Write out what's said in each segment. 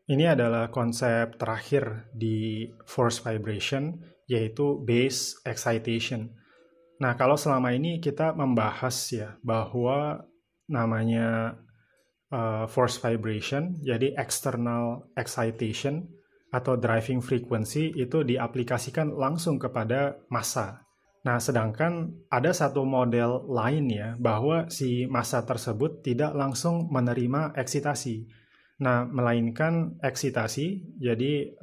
Ini adalah konsep terakhir di force vibration, yaitu base excitation. Nah, kalau selama ini kita membahas ya bahwa namanya force vibration, jadi external excitation atau driving frequency itu diaplikasikan langsung kepada massa. Nah, sedangkan ada satu model lain ya, bahwa si massa tersebut tidak langsung menerima eksitasi. Nah, melainkan eksitasi, jadi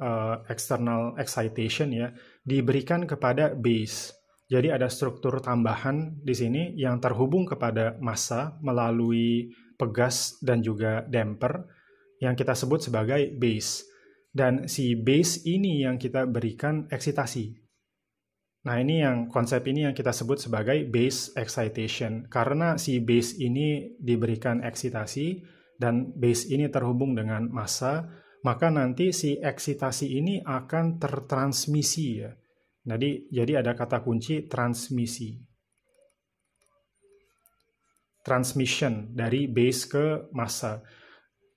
external excitation ya, diberikan kepada base. Jadi ada struktur tambahan di sini yang terhubung kepada massa melalui pegas dan juga damper yang kita sebut sebagai base. Dan si base ini yang kita berikan eksitasi. Nah, konsep ini yang kita sebut sebagai base excitation. Karena si base ini diberikan eksitasi dan base ini terhubung dengan massa, maka nanti si eksitasi ini akan tertransmisi ya. Jadi ada kata kunci transmisi. Transmission dari base ke massa.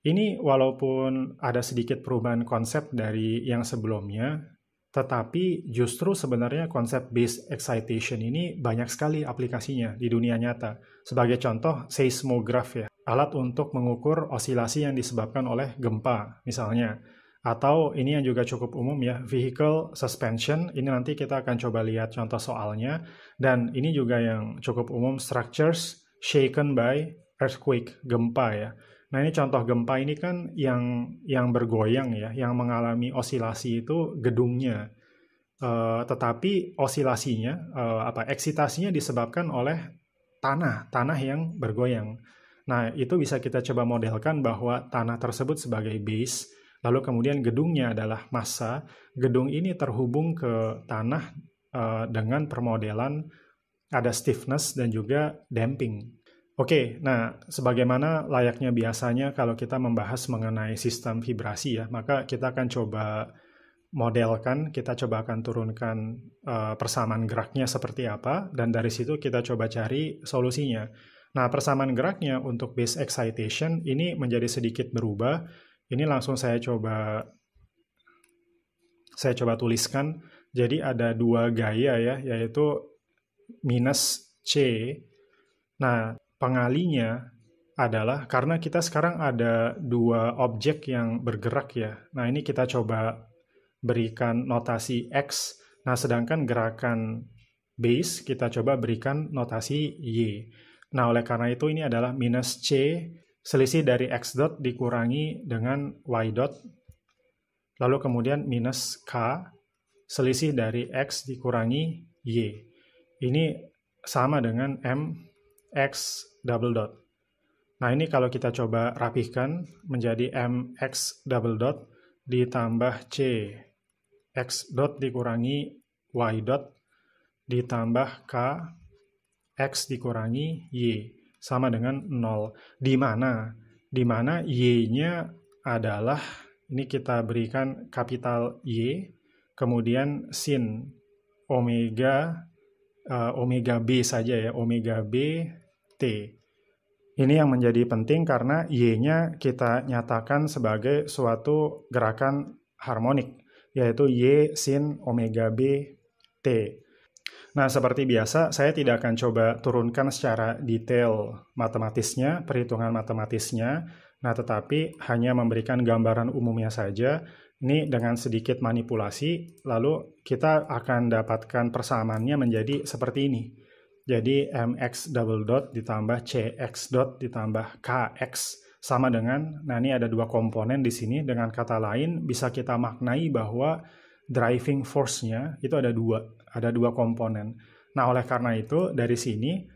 Ini walaupun ada sedikit perubahan konsep dari yang sebelumnya, tetapi justru sebenarnya konsep base excitation ini banyak sekali aplikasinya di dunia nyata. Sebagai contoh, seismograf ya, alat untuk mengukur osilasi yang disebabkan oleh gempa misalnya. Atau ini yang juga cukup umum ya, vehicle suspension, ini nanti kita akan coba lihat contoh soalnya. Dan ini juga yang cukup umum, structures shaken by earthquake, gempa ya. Nah, ini contoh gempa ini kan yang bergoyang ya, yang mengalami osilasi itu gedungnya. Tetapi osilasinya, eksitasinya disebabkan oleh tanah yang bergoyang. Nah, itu bisa kita coba modelkan bahwa tanah tersebut sebagai base, lalu kemudian gedungnya adalah massa. Gedung ini terhubung ke tanah dengan permodelan ada stiffness dan juga damping. Oke, nah sebagaimana layaknya biasanya kalau kita membahas mengenai sistem vibrasi ya, maka kita akan coba modelkan, kita coba akan turunkan persamaan geraknya seperti apa, dan dari situ kita coba cari solusinya. Nah, persamaan geraknya untuk base excitation ini menjadi sedikit berubah. Ini langsung saya coba tuliskan. Jadi ada dua gaya ya, yaitu minus C. Nah, pengalinya adalah karena kita sekarang ada dua objek yang bergerak ya. Nah, ini kita coba berikan notasi X. Nah, sedangkan gerakan base kita coba berikan notasi Y. Nah, oleh karena itu ini adalah minus C, selisih dari X dot dikurangi dengan Y dot. Lalu kemudian minus K, selisih dari X dikurangi Y. Ini sama dengan MX double dot. Nah, ini kalau kita coba rapihkan menjadi MX double dot ditambah C X dot dikurangi Y dot ditambah K X dikurangi Y sama dengan 0. Di mana Y-nya adalah, ini kita berikan kapital Y, kemudian sin omega B saja ya, omega B T. Ini yang menjadi penting karena Y-nya kita nyatakan sebagai suatu gerakan harmonik, yaitu Y sin omega B T. Nah, seperti biasa, saya tidak akan coba turunkan secara detail matematisnya, perhitungan matematisnya, nah tetapi hanya memberikan gambaran umumnya saja. Ini dengan sedikit manipulasi, lalu kita akan dapatkan persamaannya menjadi seperti ini. Jadi MX double dot ditambah CX dot ditambah KX sama dengan, nah ini ada dua komponen di sini, dengan kata lain bisa kita maknai bahwa driving force-nya itu ada dua komponen. Nah, oleh karena itu dari sini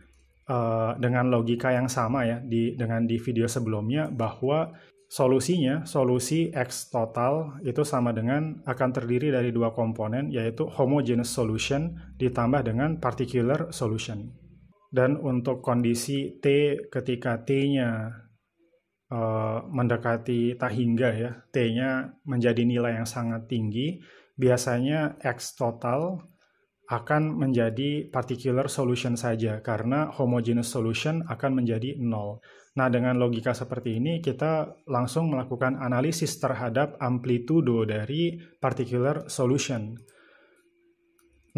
dengan logika yang sama ya dengan di video sebelumnya, bahwa solusi X total itu sama dengan akan terdiri dari dua komponen, yaitu homogeneous solution ditambah dengan particular solution. Dan untuk kondisi T ketika T-nya mendekati tak hingga ya, T-nya menjadi nilai yang sangat tinggi, biasanya X total akan menjadi particular solution saja, karena homogeneous solution akan menjadi 0. Nah, dengan logika seperti ini, kita langsung melakukan analisis terhadap amplitudo dari particular solution.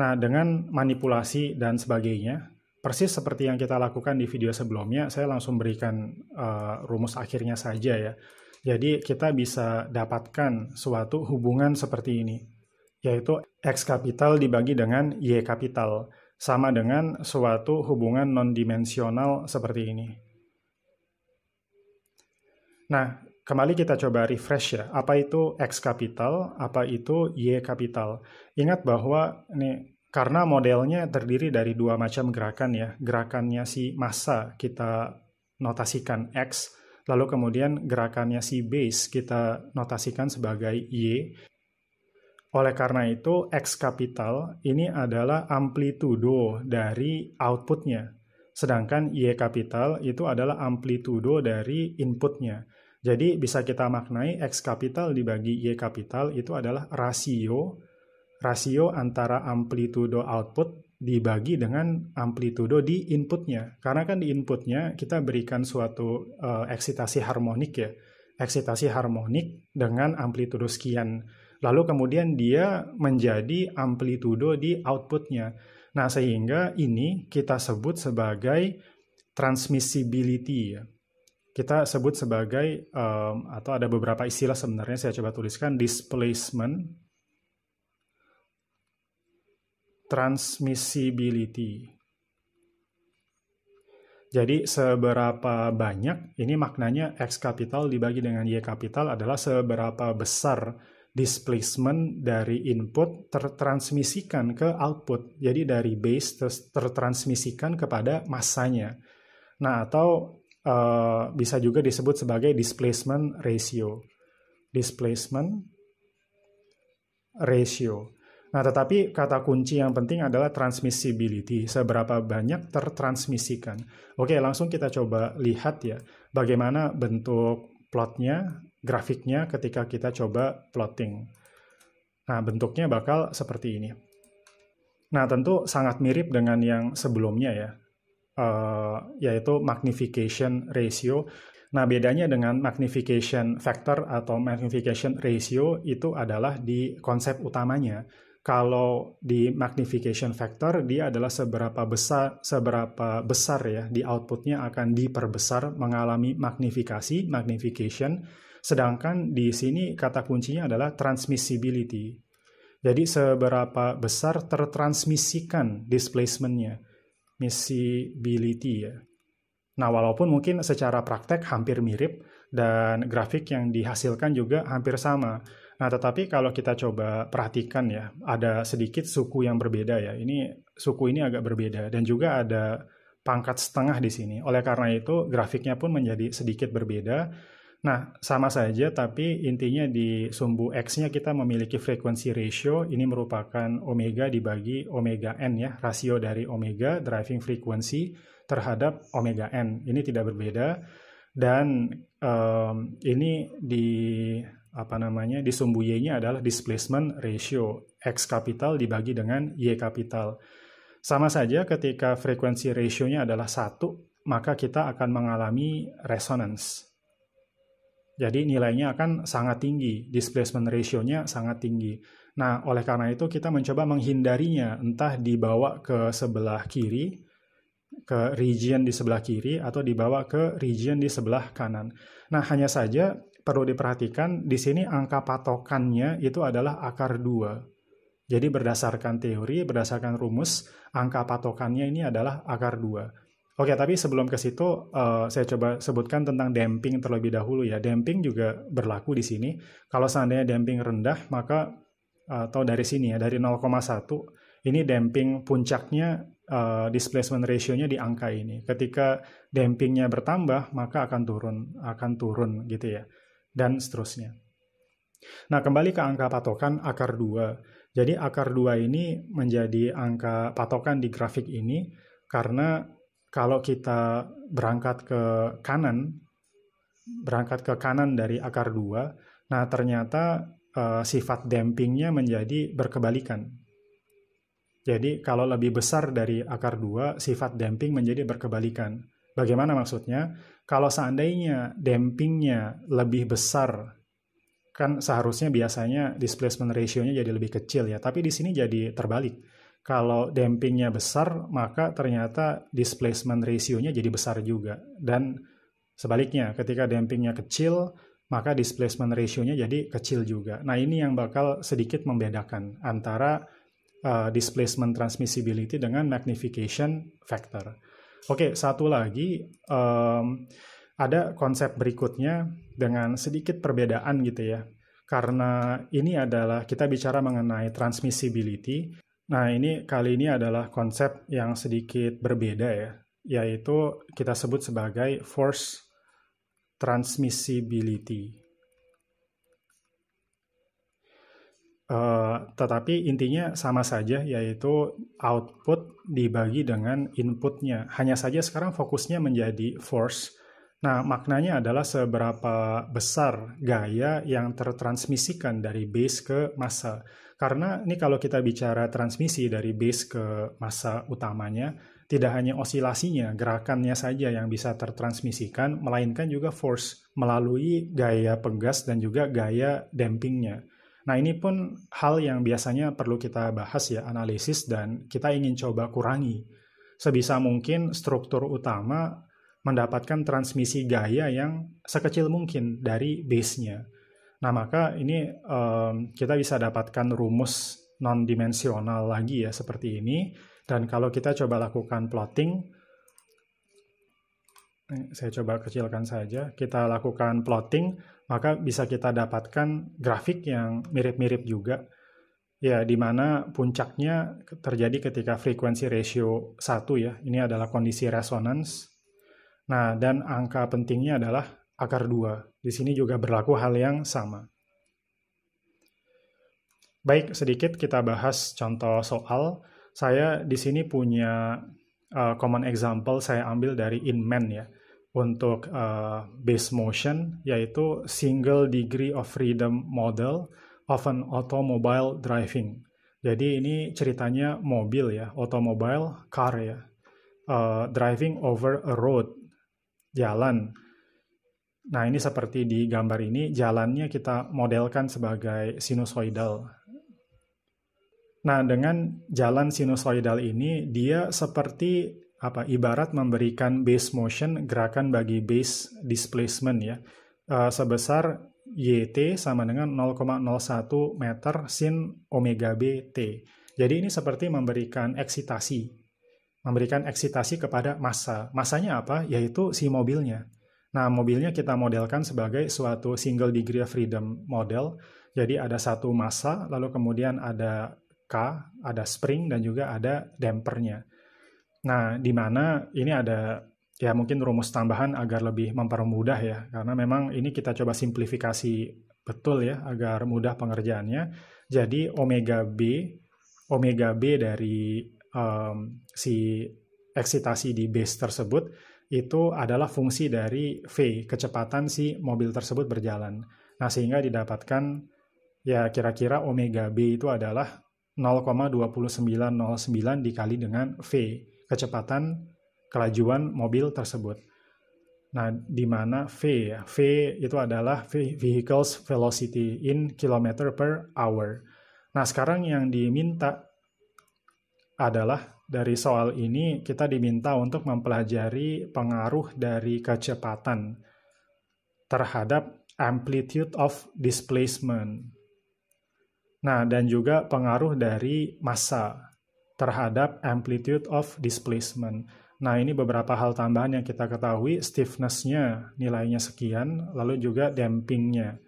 Nah, dengan manipulasi dan sebagainya, persis seperti yang kita lakukan di video sebelumnya, saya langsung berikan rumus akhirnya saja ya. Jadi, kita bisa dapatkan suatu hubungan seperti ini, yaitu X kapital dibagi dengan Y kapital, sama dengan suatu hubungan non-dimensional seperti ini. Nah, kembali kita coba refresh ya. Apa itu X kapital, apa itu Y kapital. Ingat bahwa ini karena modelnya terdiri dari dua macam gerakan ya. Gerakannya si massa kita notasikan X, lalu kemudian gerakannya si base kita notasikan sebagai Y. Oleh karena itu, X kapital ini adalah amplitudo dari outputnya. Sedangkan Y kapital itu adalah amplitudo dari inputnya. Jadi bisa kita maknai X kapital dibagi Y kapital itu adalah rasio antara amplitudo output dibagi dengan amplitudo di inputnya. Karena kan di inputnya kita berikan suatu eksitasi harmonik ya. Eksitasi harmonik dengan amplitudo sekian. Lalu kemudian dia menjadi amplitudo di outputnya. Nah, sehingga ini kita sebut sebagai transmissibility ya. Kita sebut sebagai, atau ada beberapa istilah sebenarnya, saya coba tuliskan, displacement, transmissibility. Jadi seberapa banyak, ini maknanya X kapital dibagi dengan Y kapital adalah seberapa besar displacement dari input tertransmisikan ke output. Jadi dari base tertransmisikan kepada massanya. Nah, atau bisa juga disebut sebagai displacement ratio. Displacement ratio. Nah, tetapi kata kunci yang penting adalah transmissibility, seberapa banyak tertransmisikan. Oke, langsung kita coba lihat ya, bagaimana bentuk plotnya, grafiknya ketika kita coba plotting. Nah, bentuknya bakal seperti ini. Nah, tentu sangat mirip dengan yang sebelumnya ya, yaitu magnification ratio. Nah, bedanya dengan magnification factor atau magnification ratio itu adalah di konsep utamanya. Kalau di magnification factor, dia adalah seberapa besar ya, di outputnya akan diperbesar, mengalami magnifikasi, magnification. Sedangkan di sini kata kuncinya adalah transmissibility. Jadi seberapa besar tertransmisikan displacement-nya. Miscibility ya. Nah, walaupun mungkin secara praktek hampir mirip dan grafik yang dihasilkan juga hampir sama. Nah, tetapi kalau kita coba perhatikan ya, ada sedikit suku yang berbeda ya. Suku ini agak berbeda dan juga ada pangkat setengah di sini. Oleh karena itu, grafiknya pun menjadi sedikit berbeda. Nah, sama saja, tapi intinya di sumbu X-nya kita memiliki frequency ratio, ini merupakan omega dibagi omega n ya, rasio dari omega, driving frequency, terhadap omega n. Ini tidak berbeda, dan ini di sumbu Y-nya adalah displacement ratio, X kapital dibagi dengan Y kapital. Sama saja ketika frequency ratio-nya adalah 1, maka kita akan mengalami resonance. Jadi nilainya akan sangat tinggi, displacement ratio-nya sangat tinggi. Nah, oleh karena itu kita mencoba menghindarinya, entah dibawa ke sebelah kiri, ke region di sebelah kiri, atau dibawa ke region di sebelah kanan. Nah, hanya saja perlu diperhatikan, di sini angka patokannya itu adalah akar 2. Jadi berdasarkan teori, berdasarkan rumus, angka patokannya ini adalah akar 2. Oke, tapi sebelum ke situ, saya coba sebutkan tentang damping terlebih dahulu ya. Damping juga berlaku di sini. Kalau seandainya damping rendah, maka atau dari sini ya, dari 0,1, ini damping puncaknya, displacement ratio-nya di angka ini. Ketika dampingnya bertambah, maka akan turun gitu ya, dan seterusnya. Nah, kembali ke angka patokan akar 2. Jadi akar 2 ini menjadi angka patokan di grafik ini karena kalau kita berangkat ke kanan dari akar 2, nah ternyata sifat dampingnya menjadi berkebalikan. Jadi kalau lebih besar dari akar 2, sifat damping menjadi berkebalikan. Bagaimana maksudnya? Kalau seandainya dampingnya lebih besar, kan seharusnya biasanya displacement ratio-nya jadi lebih kecil ya, tapi di sini jadi terbalik. Kalau dampingnya besar, maka ternyata displacement ratio-nya jadi besar juga. Dan sebaliknya, ketika dampingnya kecil, maka displacement ratio-nya jadi kecil juga. Nah, ini yang bakal sedikit membedakan antara displacement transmissibility dengan magnification factor. Oke, satu lagi, ada konsep berikutnya dengan sedikit perbedaan gitu ya. Karena ini adalah, kita bicara mengenai transmissibility. Nah, ini kali ini adalah konsep yang sedikit berbeda ya, yaitu kita sebut sebagai force transmissibility. Tetapi intinya sama saja, yaitu output dibagi dengan inputnya. Hanya saja sekarang fokusnya menjadi force. Nah, maknanya adalah seberapa besar gaya yang tertransmisikan dari base ke massa. Karena ini kalau kita bicara transmisi dari base ke massa utamanya, tidak hanya osilasinya, gerakannya saja yang bisa tertransmisikan, melainkan juga force melalui gaya pegas dan juga gaya dampingnya. Nah, ini pun hal yang biasanya perlu kita bahas ya, analisis, dan kita ingin coba kurangi. Sebisa mungkin struktur utama mendapatkan transmisi gaya yang sekecil mungkin dari base-nya. Nah, maka ini kita bisa dapatkan rumus non-dimensional lagi ya, seperti ini. Dan kalau kita coba lakukan plotting, saya coba kecilkan saja, kita lakukan plotting, maka bisa kita dapatkan grafik yang mirip-mirip juga, ya, di mana puncaknya terjadi ketika frekuensi ratio 1 ya, ini adalah kondisi resonance. Nah, dan angka pentingnya adalah akar 2. Di sini juga berlaku hal yang sama. Baik, sedikit kita bahas contoh soal. Saya di sini punya common example, saya ambil dari Inman ya. Untuk base motion, yaitu single degree of freedom model of an automobile driving. Jadi ini ceritanya mobil ya, automobile, car ya, driving over a road, jalan. Nah, ini seperti di gambar ini, jalannya kita modelkan sebagai sinusoidal. Nah, dengan jalan sinusoidal ini, dia seperti ibarat memberikan base motion, gerakan bagi base displacement ya, sebesar YT sama dengan 0,01 meter sin omega B T. Jadi ini seperti memberikan eksitasi kepada massa. Massanya apa? Yaitu si mobilnya. Nah, mobilnya kita modelkan sebagai suatu single degree of freedom model. Jadi ada satu massa, lalu kemudian ada K, ada spring, dan juga ada dampernya. Nah, di mana ini ada ya mungkin rumus tambahan agar lebih mempermudah ya, karena memang ini kita coba simplifikasi betul ya, agar mudah pengerjaannya. Jadi omega B dari si eksitasi di base tersebut itu adalah fungsi dari V, kecepatan si mobil tersebut berjalan. Nah, sehingga didapatkan ya kira-kira omega B itu adalah 0,2909 dikali dengan V, kecepatan kelajuan mobil tersebut. Nah, di mana V ya? V itu adalah vehicle's velocity in kilometer per hour. Nah, sekarang yang diminta adalah dari soal ini kita diminta untuk mempelajari pengaruh dari kecepatan terhadap amplitude of displacement. Nah, dan juga pengaruh dari massa terhadap amplitude of displacement. Nah, ini beberapa hal tambahan yang kita ketahui, stiffness-nya nilainya sekian, lalu juga dampingnya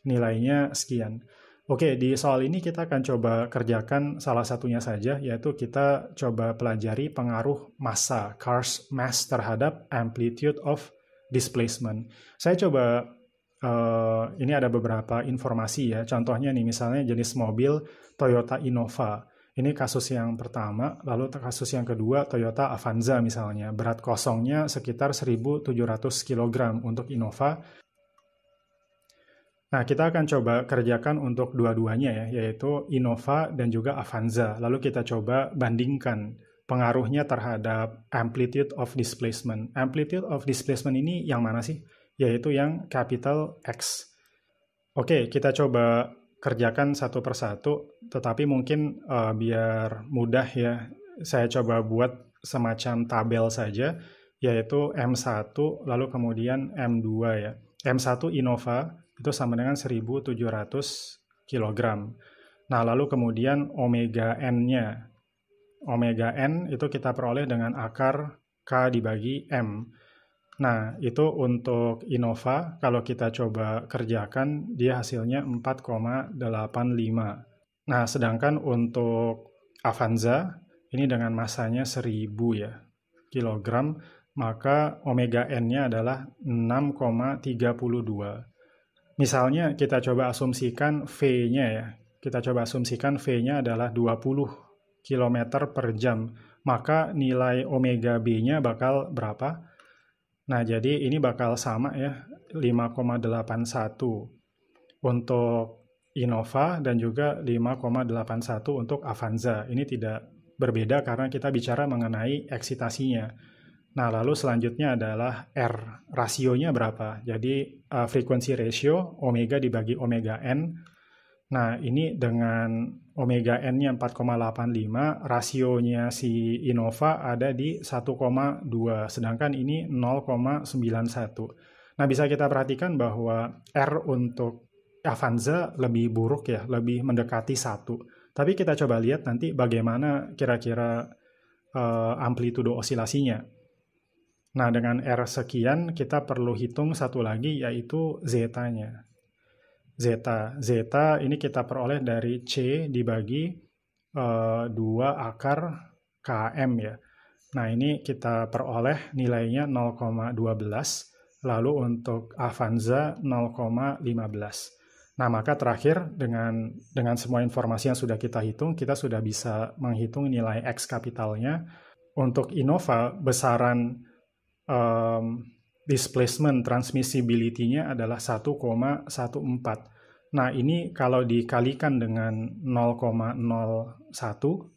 nilainya sekian. Oke, di soal ini kita akan coba kerjakan salah satunya saja, yaitu kita coba pelajari pengaruh massa, car's mass terhadap amplitude of displacement. Saya coba, ini ada beberapa informasi ya, contohnya nih misalnya jenis mobil Toyota Innova. Ini kasus yang pertama, lalu kasus yang kedua Toyota Avanza misalnya, berat kosongnya sekitar 1.700 kg untuk Innova. Nah, kita akan coba kerjakan untuk dua-duanya ya, yaitu Innova dan juga Avanza. Lalu kita coba bandingkan pengaruhnya terhadap amplitude of displacement. Amplitude of displacement ini yang mana sih? Yaitu yang capital X. Oke, kita coba kerjakan satu persatu, tetapi mungkin biar mudah ya, saya coba buat semacam tabel saja, yaitu M1, lalu kemudian M2 ya. M1 Innova itu sama dengan 1.700 kg. Nah, lalu kemudian omega N-nya. Omega N itu kita peroleh dengan akar K dibagi M. Nah, itu untuk Innova, kalau kita coba kerjakan, dia hasilnya 4,85. Nah, sedangkan untuk Avanza, ini dengan masanya 1.000 ya, kilogram, maka omega N-nya adalah 6,32. Misalnya kita coba asumsikan V-nya ya, kita coba asumsikan V-nya adalah 20 km per jam, maka nilai omega B-nya bakal berapa? Nah, jadi ini bakal sama ya, 5,81 untuk Innova dan juga 5,81 untuk Avanza. Ini tidak berbeda karena kita bicara mengenai eksitasinya. Nah, lalu selanjutnya adalah R, rasionya berapa? Jadi frequency ratio, omega dibagi omega N. Nah, ini dengan omega N-nya 4,85, rasionya si Innova ada di 1,2, sedangkan ini 0,91. Nah, bisa kita perhatikan bahwa R untuk Avanza lebih buruk ya, lebih mendekati 1. Tapi kita coba lihat nanti bagaimana kira-kira amplitudo osilasinya. Nah, dengan R sekian, kita perlu hitung satu lagi, yaitu zeta-nya. Zeta ini kita peroleh dari C dibagi 2 akar KM ya. Nah, ini kita peroleh nilainya 0,12, lalu untuk Avanza 0,15. Nah, maka terakhir dengan semua informasi yang sudah kita hitung, kita sudah bisa menghitung nilai X kapitalnya. Untuk Innova, besaran displacement transmissibility-nya adalah 1,14. Nah, ini kalau dikalikan dengan 0,01,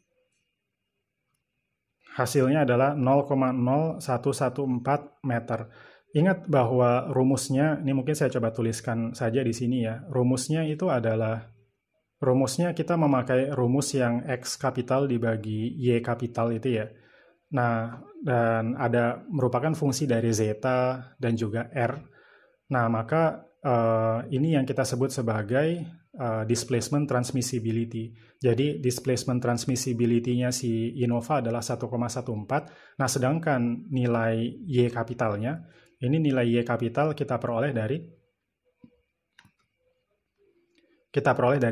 hasilnya adalah 0,0114 meter. Ingat bahwa rumusnya, ini mungkin saya coba tuliskan saja di sini ya. Rumusnya kita memakai rumus yang X kapital dibagi Y kapital itu ya. Nah, dan ada merupakan fungsi dari zeta dan juga R. Nah, maka ini yang kita sebut sebagai displacement transmissibility. Jadi, displacement transmissibility-nya si Innova adalah 1,14. Nah, sedangkan nilai Y kapitalnya, ini nilai Y kapital kita peroleh dari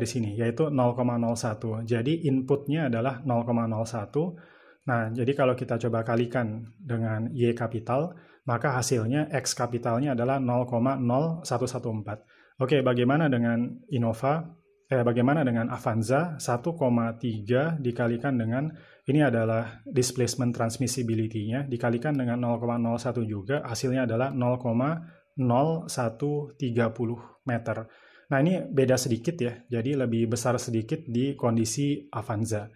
sini, yaitu 0,01. Jadi, inputnya adalah 0,01. Nah, jadi kalau kita coba kalikan dengan Y kapital, maka hasilnya X kapitalnya adalah 0,0114. Oke, bagaimana dengan Innova? Bagaimana dengan Avanza? 1,3 dikalikan dengan, ini adalah displacement transmissibility-nya, dikalikan dengan 0,01 juga, hasilnya adalah 0,0130 meter. Nah, ini beda sedikit ya, jadi lebih besar sedikit di kondisi Avanza.